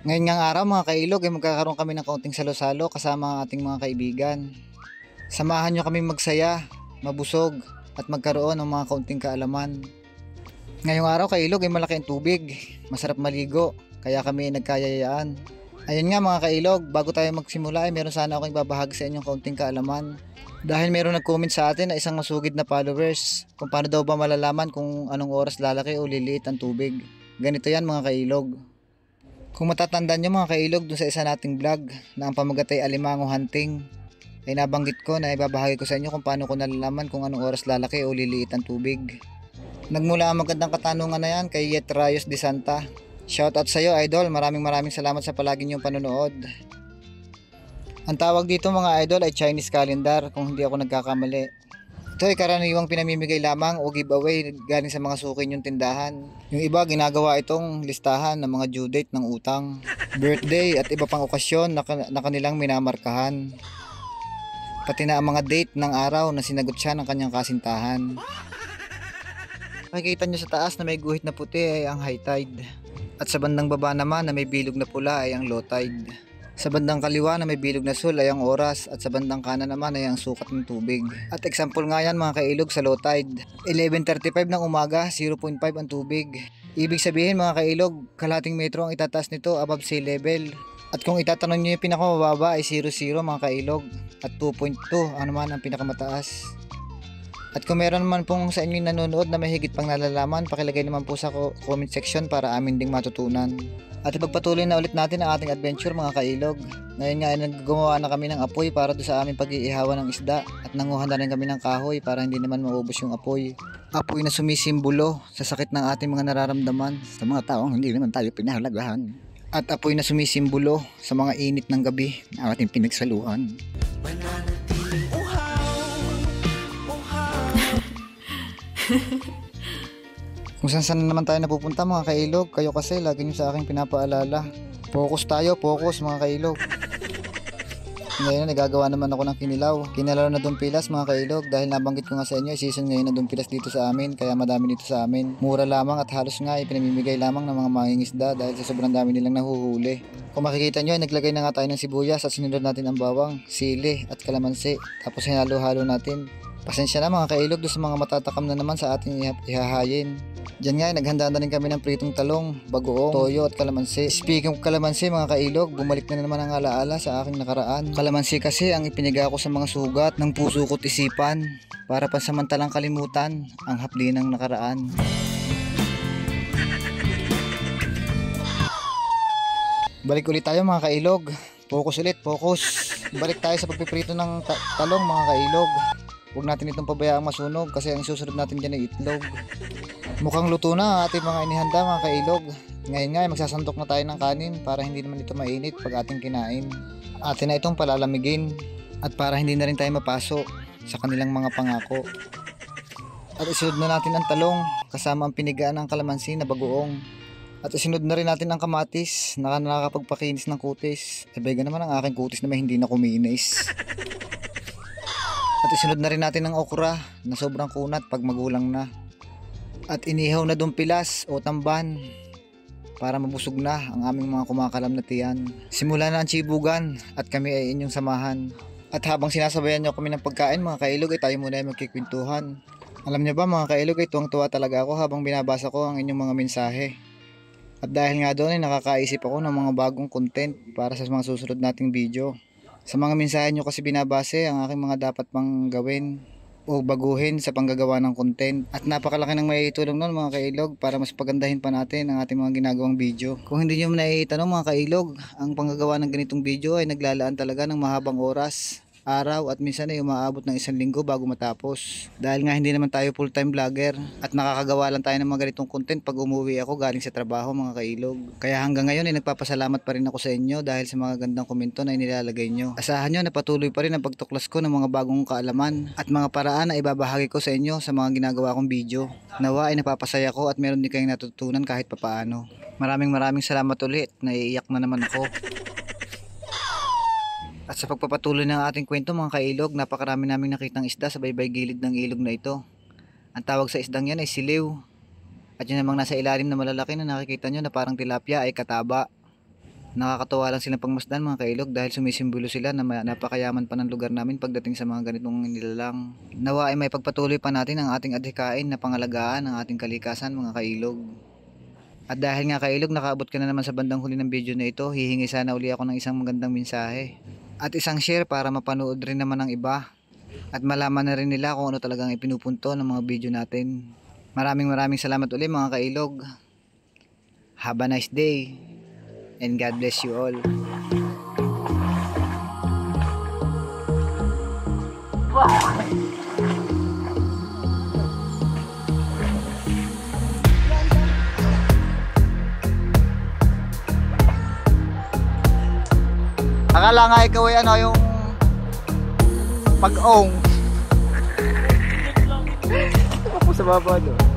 Ngayon ngang araw mga kailog ay magkakaroon kami ng kaunting salo-salo kasama ang ating mga kaibigan. Samahan nyo kami magsaya, mabusog at magkaroon ng mga kaunting kaalaman. Ngayong araw kailog ay malaki ang tubig, masarap maligo, kaya kami ay nagkayayaan. Ayun nga mga kailog, bago tayo magsimula ay meron sana akong ibabahagi sa inyong kaunting kaalaman. Dahil meron nag-comment sa atin na isang masugid na followers kung paano daw ba malalaman kung anong oras lalaki o liliit ang tubig. Ganito yan mga kailog. Kung matatandaan nyo mga kailog dun sa isa nating vlog na ang pamagat ay alimango hunting, ay nabanggit ko na ibabahagi ko sa inyo kung paano ko nalalaman kung anong oras lalaki o liliit ang tubig. Nagmula ang magandang katanungan na yan kay Yet Rayos de Santa. Shoutout sa iyo idol, maraming salamat sa palagi niyong panonood. Ang tawag dito mga idol ay Chinese calendar kung hindi ako nagkakamali. Ito ay karaniwang pinamimigay lamang o giveaway galing sa mga suki yung tindahan. Yung iba ginagawa itong listahan ng mga due date ng utang, birthday at iba pang okasyon na kanilang minamarkahan. Pati na ang mga date ng araw na sinagot siya ng kanyang kasintahan. Makikita nyo sa taas na may guhit na puti ay ang high tide. At sa bandang baba naman na may bilog na pula ay ang low tide. Sa bandang kaliwa na may bilog na sul ay ang oras at sa bandang kanan naman ay ang sukat ng tubig. At example nga yan mga kailog sa low tide. 11:35 ng umaga, 0.5 ang tubig. Ibig sabihin mga kailog, kalahating metro ang itataas nito above sea level. At kung itatanong nyo yung pinakamababa ay 00 mga kailog. At 2.2 ang naman ang pinakamataas. At kung meron naman pong sa inyo nanonood na may higit pang nalalaman, pakilagay naman po sa comment section para amin ding matutunan. At ipagpatuloy na ulit natin ang ating adventure mga kailog. Ngayon nga ay naggumawa na kami ng apoy para doon sa aming pag-iihawan ng isda. At nanguha na rin kami ng kahoy para hindi naman maubos yung apoy. Apoy na sumisimbolo sa sakit ng ating mga nararamdaman sa mga taong hindi naman tayo pinahalagahan. At apoy na sumisimbolo sa mga init ng gabi na ating pinagsaluhan. Kung saan naman tayo napupunta mga kailog, kayo kasi lagi nyo sa akin pinapaalala. Focus tayo, focus mga kailog. Ngayon nagagawa naman ako ng kinilaw. Kinilaw na dumpilas mga kailog dahil nabanggit ko nga sa inyo, season ngayon na dumpilas dito sa amin, kaya madami dito sa amin. Mura lamang at halos nga ipinamimigay lamang ng mga mangingisda dahil sa sobrang dami nilang nahuhuli. Kung makikita nyo, naglagay na nga tayo ng sibuyas at sinunod natin ang bawang, sili at kalamansi. Tapos hinalo-halo natin. Pasensya na mga kailog doon sa mga matatakam na naman sa ating ihahayin. Diyan nga naghanda na rin kami ng pritong talong, bagoong, toyo at kalamansi. Speaking of kalamansi mga kailog, bumalik na naman ang alaala sa aking nakaraan. Kalamansi kasi ang ipiniga ko sa mga sugat ng puso ko't isipan para pansamantalang kalimutan ang hapli ng nakaraan. Balik ulit tayo mga kailog. Focus ulit, focus. Balik tayo sa pagpiprito ng talong mga kailog. Huwag natin itong pabayaang masunog kasi ang susunod natin dyan ay itlog. Mukhang luto na ang ating mga inihanda mga kailog. Ngayon nga ay magsasandok na tayo ng kanin para hindi naman ito mainit pag ating kinain. Atin na itong palalamigin at para hindi na rin tayo mapaso sa kanilang mga pangako. At isunod na natin ang talong kasama ang pinigaan ng kalamansi na bagoong. At isunod na rin natin ang kamatis na nakakapagpakinis ng kutis. Ebega naman ang aking kutis na may hindi na kuminis. At isunod na rin natin ang okra na sobrang kunat pag magulang na. At inihaw na dumpilas o tamban para mabusog na ang aming mga kumakalam na tiyan. Simula na ang tsibugan at kami ay inyong samahan. At habang sinasabayan nyo kami ng pagkain mga kailog ay tayo muna ay magkikwentuhan. Alam nyo ba mga kailog ay tuwang-tuwa talaga ako habang binabasa ko ang inyong mga mensahe. At dahil nga doon ay nakakaisip ako ng mga bagong content para sa mga susunod nating video. Sa mga mensahe nyo kasi binabase ang aking mga dapat pang gawin o baguhin sa panggagawa ng content. At napakalaki ng maitulong nun mga kailog para mas pagandahin pa natin ang ating mga ginagawang video. Kung hindi nyo naitanong mga kailog, ang panggagawa ng ganitong video ay naglalaan talaga ng mahabang oras, araw at minsan ay umaabot ng 1 linggo bago matapos. Dahil nga hindi naman tayo full time vlogger at nakakagawa lang tayo ng mga ganitong content pag umuwi ako galing sa trabaho mga kailog. Kaya hanggang ngayon ay nagpapasalamat pa rin ako sa inyo dahil sa mga gandang komento na inilalagay nyo. Asahan nyo na patuloy pa rin ang pagtuklas ko ng mga bagong kaalaman at mga paraan na ibabahagi ko sa inyo sa mga ginagawa kong video. Nawa ay napapasaya ko at meron din kayong natutunan kahit papaano. Maraming salamat ulit, naiiyak na naman ako. At sa pagpapatuloy ng ating kwento mga kailog, napakarami naming nakitang isda sa baybay gilid ng ilog na ito. Ang tawag sa isdang yan ay siliw. At yun namang nasa ilalim na malalaki na nakikita nyo na parang tilapia ay kataba. Nakakatuwa lang silang pangmasdan mga kailog dahil sumisimbolo sila na napakayaman pa ng lugar namin pagdating sa mga ganitong nilalang. Nawa ay may pagpatuloy pa natin ang ating adhikain na pangalagaan ng ating kalikasan mga kailog. At dahil nga kailog nakaabot ka na naman sa bandang huli ng video na ito, hihingi sana uli ako ng isang magandang mensahe. At isang share para mapanood rin naman ng iba. At malaman na rin nila kung ano talagang ipinupunto ng mga video natin. Maraming salamat uli mga kailog. Have a nice day. And God bless you all. Akala nga ikaw ay ano yung pag-ong. Ako po sa baba doon.